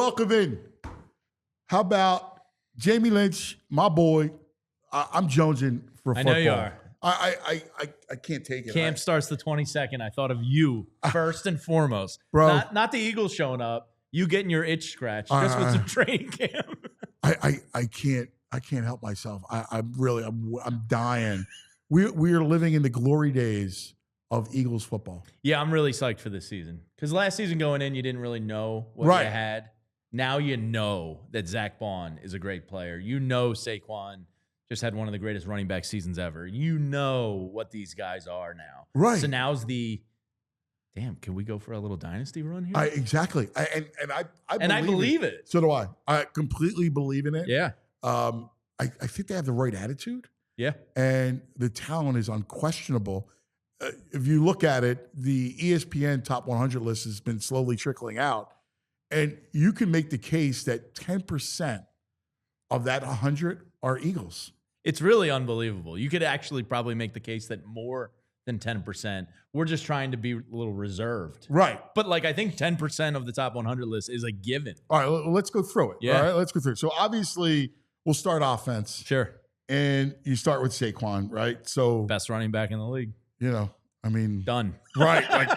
welcome in. How about Jamie Lynch, my boy? I'm jonesing for football. I know you are. I can't take it. Camp starts the 22nd. I thought of you first and foremost. Bro. Not the Eagles showing up. You getting your itch scratched just with some training camp. I can't help myself. I'm dying. We are living in the glory days of Eagles football. Yeah, I'm really psyched for this season. Because last season going in, you didn't really know what you had. Now you know that Zach Bond is a great player. You know Saquon just had one of the greatest running back seasons ever. You know what these guys are now. Right. So now's damn, can we go for a little dynasty run here? Exactly. I believe it. So do I. I completely believe in it. Yeah. I think they have the right attitude. Yeah. And the talent is unquestionable. If you look at it, the ESPN top 100 list has been slowly trickling out. And you can make the case that 10% of that 100 are Eagles. It's really unbelievable. You could actually probably make the case that more than 10%. We're just trying to be a little reserved. Right. But I think 10% of the top 100 list is a given. All right, let's go through it. Yeah. All right, let's go through it. So obviously, we'll start offense. Sure. And you start with Saquon, right? So best running back in the league. Done. Right.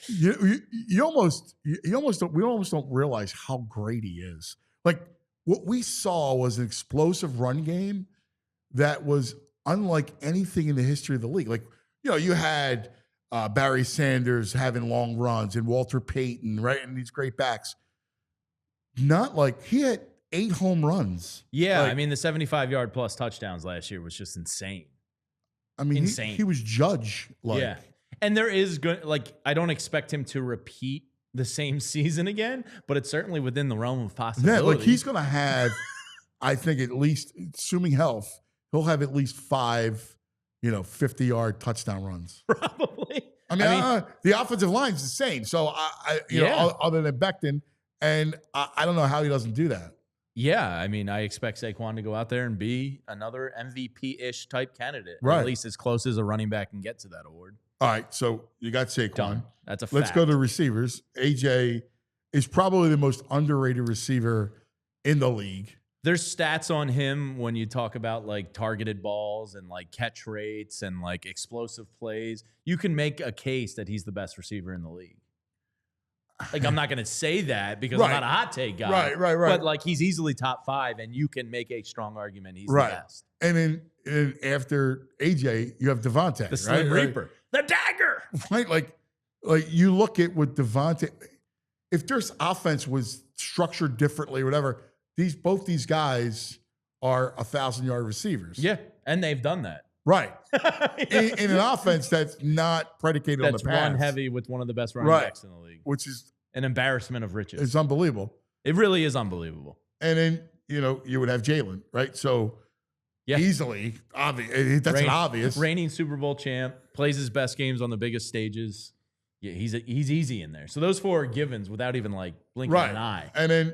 We almost don't realize how great he is. What we saw was an explosive run game that was unlike anything in the history of the league. You had Barry Sanders having long runs and Walter Payton, right? And these great backs. Not like he had 8 home runs. Yeah. The 75-yard plus touchdowns last year was just insane. Insane. He was Judge. Yeah. And there is good, I don't expect him to repeat the same season again, but it's certainly within the realm of possibility. Yeah, he's going to have, I think at least, assuming health, he'll have at least 5, 50-yard touchdown runs. Probably. The offensive line's insane. So, other than Becton, and I don't know how he doesn't do that. Yeah, I expect Saquon to go out there and be another MVP-ish type candidate. Right. At least as close as a running back can get to that award. All right, so you got Saquon. Done. That's a fact. Let's go to receivers. AJ is probably the most underrated receiver in the league. There's stats on him when you talk about targeted balls and catch rates and explosive plays. You can make a case that he's the best receiver in the league. I'm not going to say that because I'm not a hot take guy. Right. But he's easily top 5, and you can make a strong argument he's the best. And then after AJ, you have Devontae, the Slim Reaper, the dagger. Right, you look at what Devontae. If their offense was structured differently, or whatever, both these guys are 1,000-yard receivers. Yeah, and they've done that. Right. in an offense that's not predicated on the pass. That's run heavy with one of the best running backs in the league. Which is an embarrassment of riches. It's unbelievable. It really is unbelievable. And then, you would have Jaylen, right? So easily, obvious. That's an obvious. Reigning Super Bowl champ, plays his best games on the biggest stages. Yeah, he's easy in there. So those 4 are givens without even blinking an eye. And then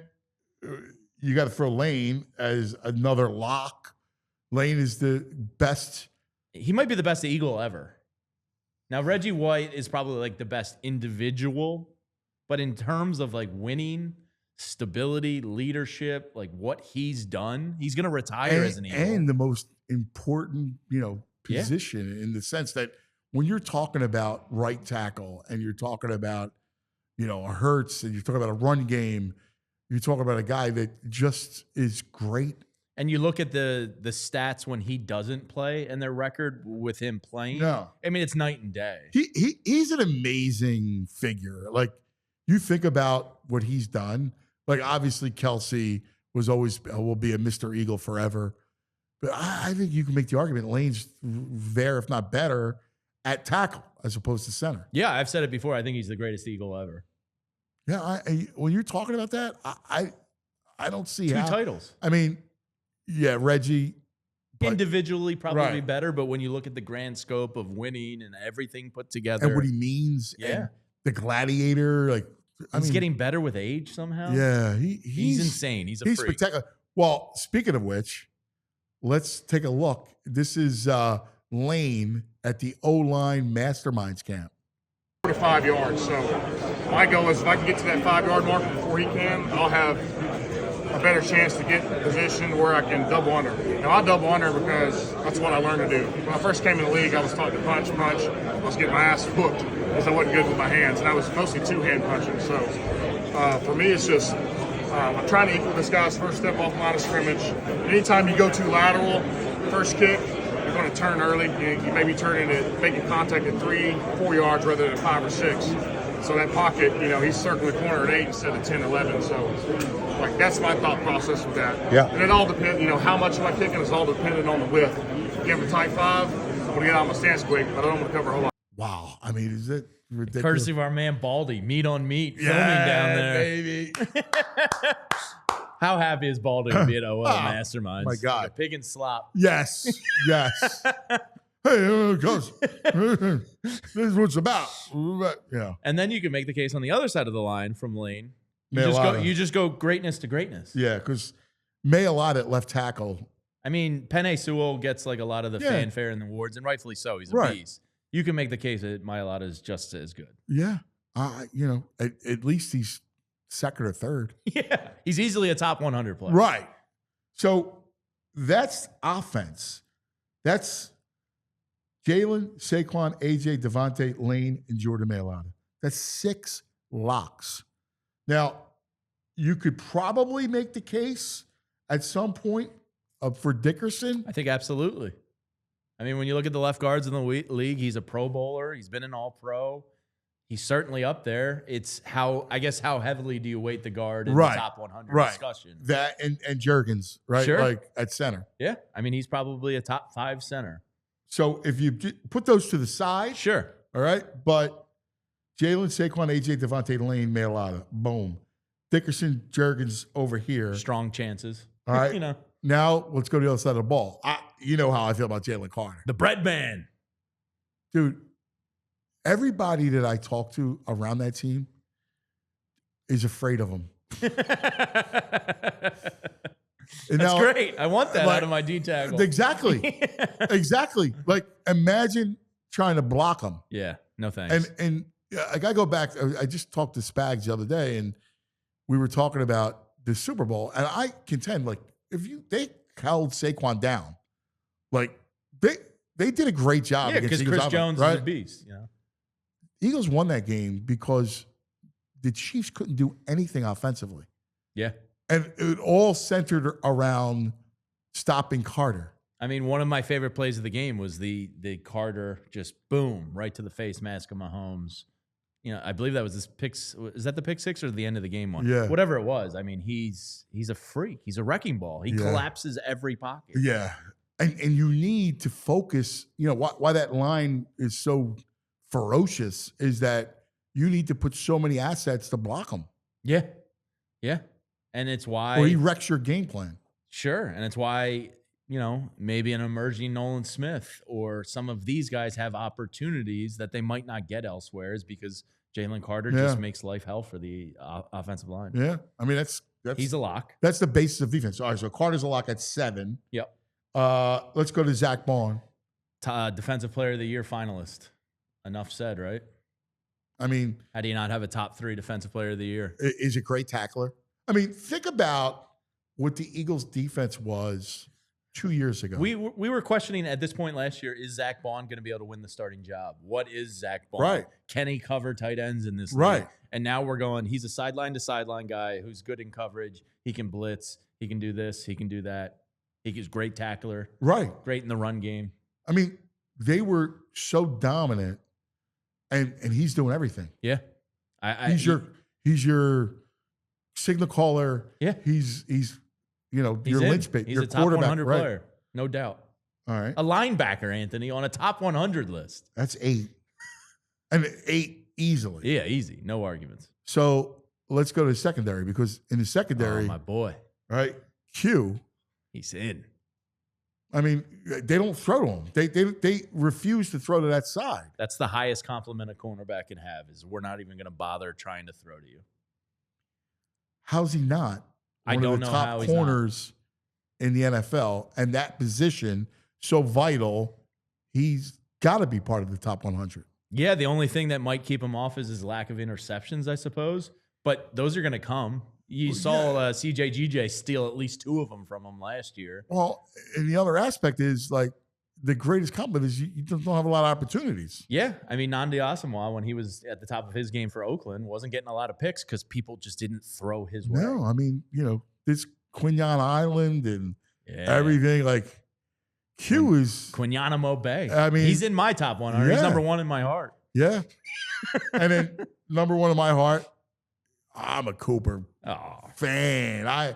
you got to throw Lane as another lock. Lane is the best. He might be the best Eagle ever. Now, Reggie White is probably the best individual, but in terms of winning, stability, leadership, what he's done, he's going to retire as an Eagle. And the most important, position in the sense that when you're talking about right tackle and you're talking about, a Hurts and you're talking about a run game, you're talking about a guy that just is great. And you look at the stats when he doesn't play and their record with him playing. No. It's night and day. He's an amazing figure. You think about what he's done. Obviously Kelsey will be a Mr. Eagle forever. But I think you can make the argument Lane's there, if not better, at tackle as opposed to center. Yeah, I've said it before. I think he's the greatest Eagle ever. Yeah, when you're talking about that, I don't see 2 how. titles. Yeah, Reggie. Individually probably better, but when you look at the grand scope of winning and everything put together. And what he means. And the gladiator. He's getting better with age somehow. Yeah. He's insane. He's freak. Spectacular. Well, speaking of which, let's take a look. This is Lane at the O-Line Masterminds Camp. 45 yards, so my goal is if I can get to that 5-yard mark before he can, I'll have a better chance to get in a position where I can double under. Now, I double under because that's what I learned to do. When I first came in the league, I was taught to punch. I was getting my ass whooped because I wasn't good with my hands, and I was mostly two-hand punching. So for me, it's just I'm trying to equal this guy's first step off line of scrimmage. Anytime you go too lateral, first kick, you're going to turn early. You maybe making contact at 3-4 yards rather than 5 or 6. So that pocket, he's circling the corner at 8 instead of 10, 11. So, that's my thought process with that. Yeah. And it all depends, how much am I kicking is all dependent on the width. If you have a tight 5, I'm going to get out of my stance quick, but I don't want to cover a whole lot. Wow. I mean, is it ridiculous? Courtesy of our man Baldy, meat on meat, filming down there. Baby. How happy is Baldy to be at OL Masterminds? My God. Like a pig and slop. Yes. Hey, coach, this is what it's about. Yeah. And then you can make the case on the other side of the line from Lane. You just go greatness to greatness. Yeah, because Mayotte at left tackle. I mean, Penei Sewell gets like a lot of the fanfare and the awards, and rightfully so. He's a beast. You can make the case that Mayotte is just as good. Yeah. At least he's second or third. Yeah. He's easily a top 100 player. Right. So that's offense. That's Jaylen, Saquon, AJ, Devontae, Lane, and Jordan Mayotte. That's 6 locks. Now, you could probably make the case at some point for Dickerson. I think absolutely. I mean, when you look at the left guards in the league, he's a Pro Bowler. He's been an All-Pro. He's certainly up there. It's how heavily do you weight the guard in the top 100 discussion? That and Juergens, right? Sure. Like at center. Yeah. I mean, he's probably a top 5 center. So if you put those to the side, sure. All right. But Jaylen, Saquon, AJ, Devontae, Lane, Mayotte, boom. Dickerson, Juergens over here. Strong chances. All right. Now let's go to the other side of the ball. You know how I feel about Jaylen Carter. The bread man. Dude, everybody that I talk to around that team is afraid of him. That's great. I want that out of my D tackle. Exactly. Exactly. Like, imagine trying to block him. Yeah. No thanks. And I got to go back. I just talked to Spags the other day, and we were talking about the Super Bowl. And I contend, like, they held Saquon down, like, they did a great job. Yeah, because Chris Jones is a beast. Eagles won that game because the Chiefs couldn't do anything offensively. Yeah. And it all centered around stopping Carter. I mean, one of my favorite plays of the game was the Carter just boom right to the face mask of Mahomes. I believe that was this pick. Is that the pick 6 or the end of the game one? Yeah. Whatever it was. I mean, he's a freak. He's a wrecking ball. He collapses every pocket. Yeah. And you need to focus. Why that line is so ferocious is that you need to put so many assets to block him. Yeah. Yeah. And it's why... Or he wrecks your game plan. Sure. And it's why, maybe an emerging Nolan Smith or some of these guys have opportunities that they might not get elsewhere is because Jaylen Carter just makes life hell for the offensive line. Yeah. I mean, that's he's a lock. That's the basis of defense. All right, so Carter's a lock at 7. Yep. Let's go to Zach Bond. Defensive Player of the Year finalist. Enough said, right? I mean... How do you not have a top 3 Defensive Player of the Year? Is a great tackler. I mean, think about what the Eagles' defense was 2 years ago. We were questioning at this point last year, is Zach Bond going to be able to win the starting job? What is Zach Bond? Right. Can he cover tight ends in this league? Right. And now we're going, he's a sideline-to-sideline guy who's good in coverage. He can blitz. He can do this. He can do that. He's a great tackler. Right. Great in the run game. I mean, they were so dominant, and he's doing everything. Yeah. He's your signal caller. Yeah. He's your linchpin. He's your a top 100 player. No doubt. All right. A linebacker, Anthony, on a top 100 list. That's 8. And 8 easily. Yeah, easy. No arguments. So let's go to the secondary, because in the secondary, my boy. Right? Q. He's in. I mean, they don't throw to him. They refuse to throw to that side. That's the highest compliment a cornerback can have, is we're not even going to bother trying to throw to you. How's he not one of the top corners in the NFL, and that position so vital? He's got to be part of the top 100. Yeah, the only thing that might keep him off is his lack of interceptions, I suppose. But those are going to come. You saw CJGJ steal at least 2 of them from him last year. Well, and the other aspect is like the greatest compliment is you don't have a lot of opportunities. Yeah, I mean, Nnamdi Asomugha, when he was at the top of his game for Oakland, wasn't getting a lot of picks because people just didn't throw his way. No, I mean, this Quinyon Island and everything, like Q is Quinyanamo Bay. I mean, he's in my top 100. Yeah. He's number 1 in my heart. Yeah. And then number 1 in my heart, I'm a Cooper fan. I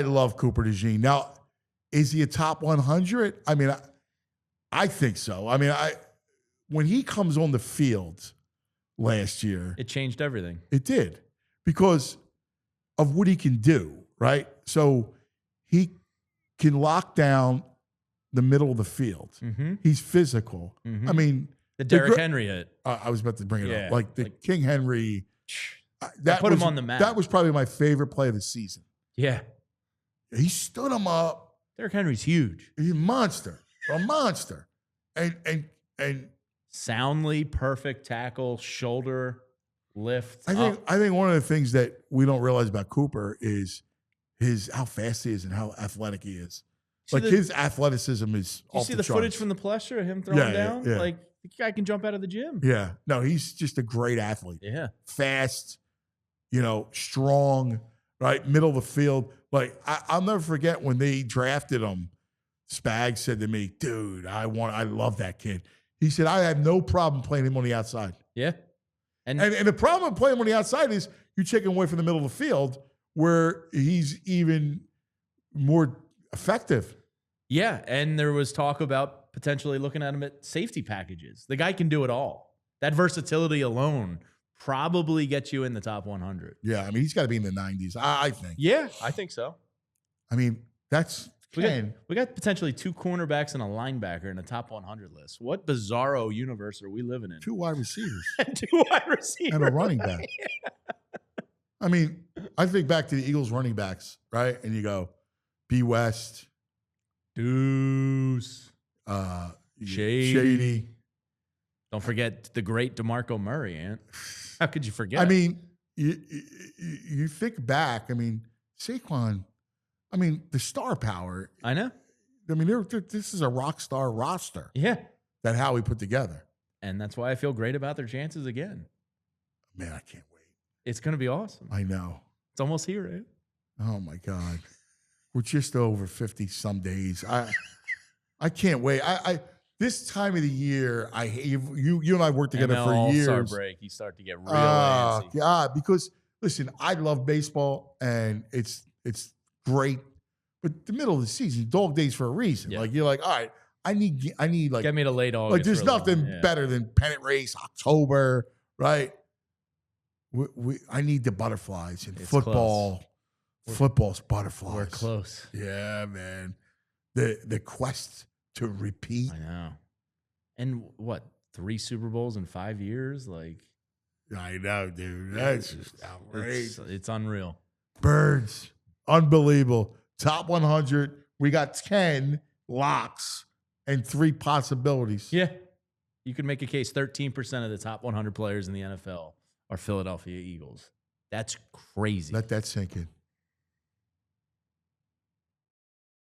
love Cooper DeJean. Now, is he a top 100? I mean, I think so. I mean, when he comes on the field last year, it changed everything. It did because of what he can do, right? So he can lock down the middle of the field. Mm-hmm. He's physical. Mm-hmm. I mean, the Derrick Henry hit. I was about to bring it up. Like the King Henry. That put him on the map. That was probably my favorite play of the season. Yeah. He stood him up. Derrick Henry's huge. He's a monster. And soundly perfect tackle, shoulder lift. I think one of the things that we don't realize about Cooper is how fast he is and how athletic he is. Like his athleticism is off the charts. You see the footage from the pressure of him throwing down? Yeah. Like the guy can jump out of the gym. Yeah. No, he's just a great athlete. Yeah. Fast, strong, right? Middle of the field. Like I'll never forget when they drafted him. Spags said to me, "Dude, I love that kid." He said, "I have no problem playing him on the outside." Yeah, and the problem with playing him on the outside is you take him away from the middle of the field where he's even more effective. Yeah, and there was talk about potentially looking at him at safety packages. The guy can do it all. That versatility alone probably gets you in the top 100. Yeah, I mean, he's got to be in the 90s, I think. Yeah, I think so. I mean, that's we got potentially 2 cornerbacks and a linebacker in the top 100 list. What bizarro universe are we living in? 2 wide receivers. 2 wide receivers. And a running back. I mean, I think back to the Eagles running backs, right? And you go, B. West, Deuce, Shady. Don't forget the great DeMarco Murray, Ant. How could you forget? I mean, you think back. I mean, Saquon. I mean, the star power. I know. I mean, this is a rock star roster. Yeah, that Howie put together, and that's why I feel great about their chances again. Man, I can't wait. It's going to be awesome. I know. It's almost here, right? Oh my God, we're just over 50 some days. I can't wait. This time of the year, I hate you and I worked together for years. All-Star break, you start to get real antsy. Yeah, because listen, I love baseball and it's great, but the middle of the season, dog days for a reason. Yeah. Like you're like, all right, I need like get me to late August. Like there's nothing better than pennant race, October, right? I need the butterflies in football. Football's butterflies. We're close. Yeah, man. The quest to repeat. I know. And what, 3 Super Bowls in 5 years? Like, I know, dude. That's just outrageous. It's unreal. Birds, unbelievable. Top 100. We got 10 locks and 3 possibilities. Yeah. You could make a case 13% of the top 100 players in the NFL are Philadelphia Eagles. That's crazy. Let that sink in.